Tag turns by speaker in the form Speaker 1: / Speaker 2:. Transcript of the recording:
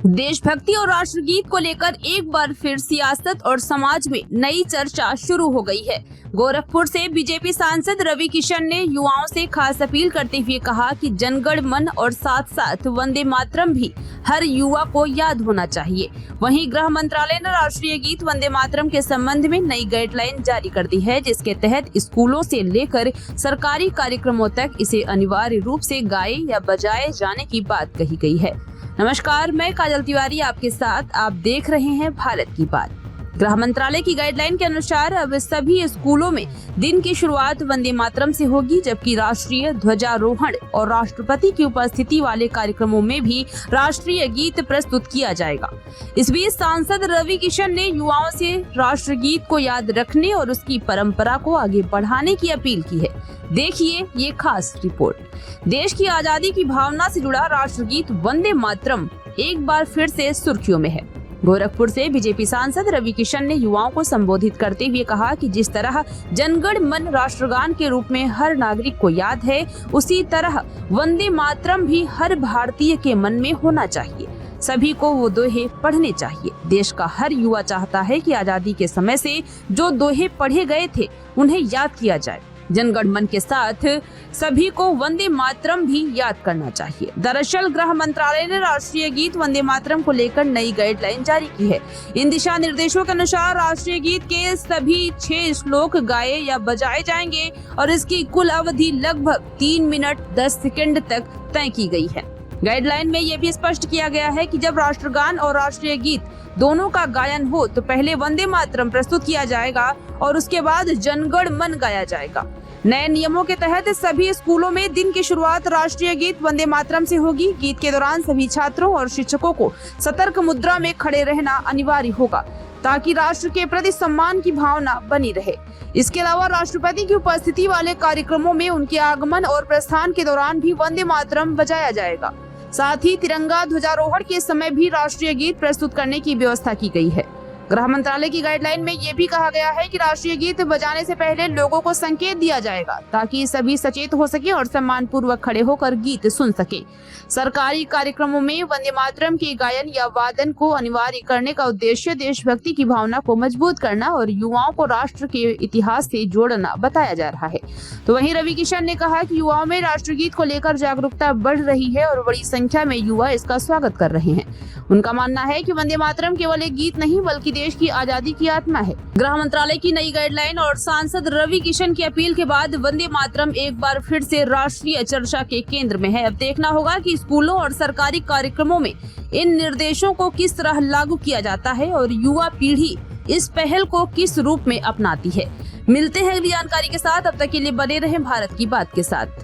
Speaker 1: देशभक्ति और राष्ट्रगीत को लेकर एक बार फिर सियासत और समाज में नई चर्चा शुरू हो गई है। गोरखपुर से बीजेपी सांसद रवि किशन ने युवाओं से खास अपील करते हुए कहा कि जनगण मन और साथ साथ वंदे मातरम भी हर युवा को याद होना चाहिए। वहीं गृह मंत्रालय ने राष्ट्रीय गीत वंदे मातरम के संबंध में नई गाइडलाइन जारी कर दी है, जिसके तहत स्कूलों से लेकर सरकारी कार्यक्रमों तक इसे अनिवार्य रूप से गाए या बजाए जाने की बात कही गई है। नमस्कार, मैं काजल तिवारी आपके साथ। आप देख रहे हैं भारत की बात। गृह मंत्रालय की गाइडलाइन के अनुसार अब सभी स्कूलों में दिन की शुरुआत वंदे मातरम से होगी, जबकि राष्ट्रीय ध्वजारोहण और राष्ट्रपति की उपस्थिति वाले कार्यक्रमों में भी राष्ट्रीय गीत प्रस्तुत किया जाएगा। इस बीच सांसद रवि किशन ने युवाओं से राष्ट्रगीत को याद रखने और उसकी परंपरा को आगे बढ़ाने की अपील की है। देखिए ये खास रिपोर्ट। देश की आजादी की भावना से जुड़ा राष्ट्रगीत वंदे मातरम एक बार फिर से सुर्खियों में है। गोरखपुर से बीजेपी सांसद रवि किशन ने युवाओं को संबोधित करते हुए कहा कि जिस तरह जनगण मन राष्ट्रगान के रूप में हर नागरिक को याद है, उसी तरह वंदे मातरम भी हर भारतीय के मन में होना चाहिए। सभी को वो दोहे पढ़ने चाहिए। देश का हर युवा चाहता है कि आजादी के समय से जो दोहे पढ़े गए थे उन्हें याद किया जाए। जनगण मन के साथ सभी को वंदे मातरम भी याद करना चाहिए। दरअसल गृह मंत्रालय ने राष्ट्रीय गीत वंदे मातरम को लेकर नई गाइडलाइन जारी की है। इन दिशा निर्देशों के अनुसार राष्ट्रीय गीत के सभी 6 श्लोक गाए या बजाए जाएंगे और इसकी कुल अवधि लगभग 3 मिनट 10 सेकंड तक तय की गई है। गाइडलाइन में यह भी स्पष्ट किया गया है कि जब राष्ट्रगान और राष्ट्रीय गीत दोनों का गायन हो तो पहले वंदे मातरम प्रस्तुत किया जाएगा और उसके बाद जनगण मन गाया जाएगा। नए नियमों के तहत सभी स्कूलों में दिन की शुरुआत राष्ट्रीय गीत वंदे मातरम से होगी। गीत के दौरान सभी छात्रों और शिक्षकों को सतर्क मुद्रा में खड़े रहना अनिवार्य होगा, ताकि राष्ट्र के प्रति सम्मान की भावना बनी रहे। इसके अलावा राष्ट्रपति की उपस्थिति वाले कार्यक्रमों में उनके आगमन और प्रस्थान के दौरान भी वंदे मातरम बजाया जाएगा। साथ ही तिरंगा ध्वजारोहण के समय भी राष्ट्रीय गीत प्रस्तुत करने की व्यवस्था की गई है। गृह मंत्रालय की गाइडलाइन में ये भी कहा गया है कि राष्ट्रीय गीत बजाने से पहले लोगों को संकेत दिया जाएगा, ताकि सभी सचेत हो सके और सम्मान पूर्वक खड़े होकर गीत सुन सके। सरकारी कार्यक्रमों में वंदे मातरम के गायन या वादन को अनिवार्य करने का उद्देश्य देशभक्ति की भावना को मजबूत करना और युवाओं को राष्ट्र के इतिहास से जोड़ना बताया जा रहा है। तो वहीं रवि किशन ने कहा कि युवाओं में राष्ट्रगीत को लेकर जागरूकता बढ़ रही है और बड़ी संख्या में युवा इसका स्वागत कर रहे हैं। उनका मानना है कि वंदे मातरम केवल एक गीत नहीं बल्कि देश की आजादी की आत्मा है। गृह मंत्रालय की नई गाइडलाइन और सांसद रवि किशन की अपील के बाद वंदे मातरम एक बार फिर से राष्ट्रीय चर्चा के केंद्र में है। अब देखना होगा कि स्कूलों और सरकारी कार्यक्रमों में इन निर्देशों को किस तरह लागू किया जाता है और युवा पीढ़ी इस पहल को किस रूप में अपनाती है। मिलते हैं अगली जानकारी के साथ, अब तक के लिए बने रहें भारत की बात के साथ।